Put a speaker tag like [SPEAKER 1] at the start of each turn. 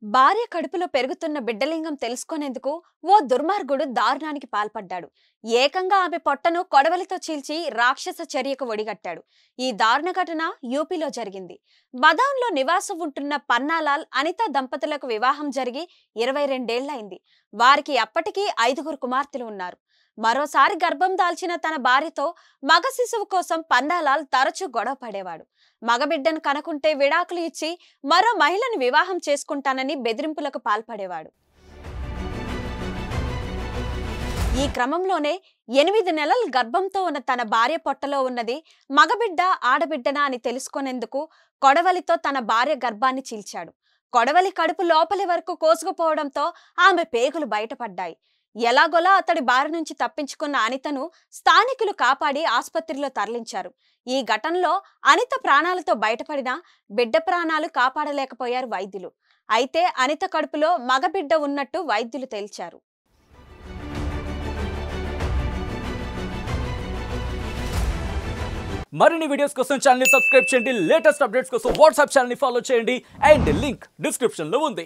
[SPEAKER 1] భార్య కడుపులో పెరుగుతున్న బిడ్డలింగం తెలుసుకునేందుకు ఓ దుర్మార్గుడు దారుణానికి పాల్పడ్డాడు. ఏకంగా ఆమె పొట్టను కొడవలితో చీల్చి రాక్షస చర్యకు ఒడిగట్టాడు. ఈ దారుణ ఘటన యూపీలో జరిగింది. బదాన్లో నివాసం ఉంటున్న పన్నాలాల్ అనిత దంపతులకు వివాహం జరిగి 22 ఏళ్లైంది. వారికి అప్పటికీ 5 కుమార్తెలు ఉన్నారు. మరోసారి గర్భం దాల్చిన తన భార్యతో మగ శిశువు కోసం పన్నాలాల్ తరచూ గొడవ పడేవాడు. మగబిడ్డను కనుకుంటే విడాకులు ఇచ్చి మరో మహిళను వివాహం చేసుకుంటానని బెదిరింపులకు పాల్పడేవాడు. ఈ క్రమంలోనే 8 నెలల గర్భంతో ఉన్న తన భార్య పొట్టలో ఉన్నది మగబిడ్డ ఆడబిడ్డనా అని తెలుసుకునేందుకు కొడవలితో తన భార్య గర్భాన్ని చీల్చాడు. కొడవలి కడుపు లోపలి వరకు కోసుకుపోవడంతో ఆమె పేగులు బయటపడ్డాయి. ఎలాగోలా అతడి బారి నుంచి తప్పించుకున్న అనితను స్థానికులు కాపాడి ఆసుపత్రిలో తరలించారు. ఈ ఘటనలో అనిత ప్రాణాలతో బయటపడినా బిడ్డ ప్రాణాలు కాపాడలేకపోయారు వైద్యులు. అయితే అనిత కడుపులో మగబిడ్డ ఉన్నట్టు వైద్యులు తేల్చారు.
[SPEAKER 2] మరిన్ని వీడియోస్ కోసం ఛానల్ ని సబ్స్క్రైబ్ చేయండి. లేటెస్ట్ అప్డేట్స్ కోసం వాట్సాప్ ఛానల్ ని ఫాలో చేయండి. అండ్ లింక్ డిస్క్రిప్షన్ లో ఉంది.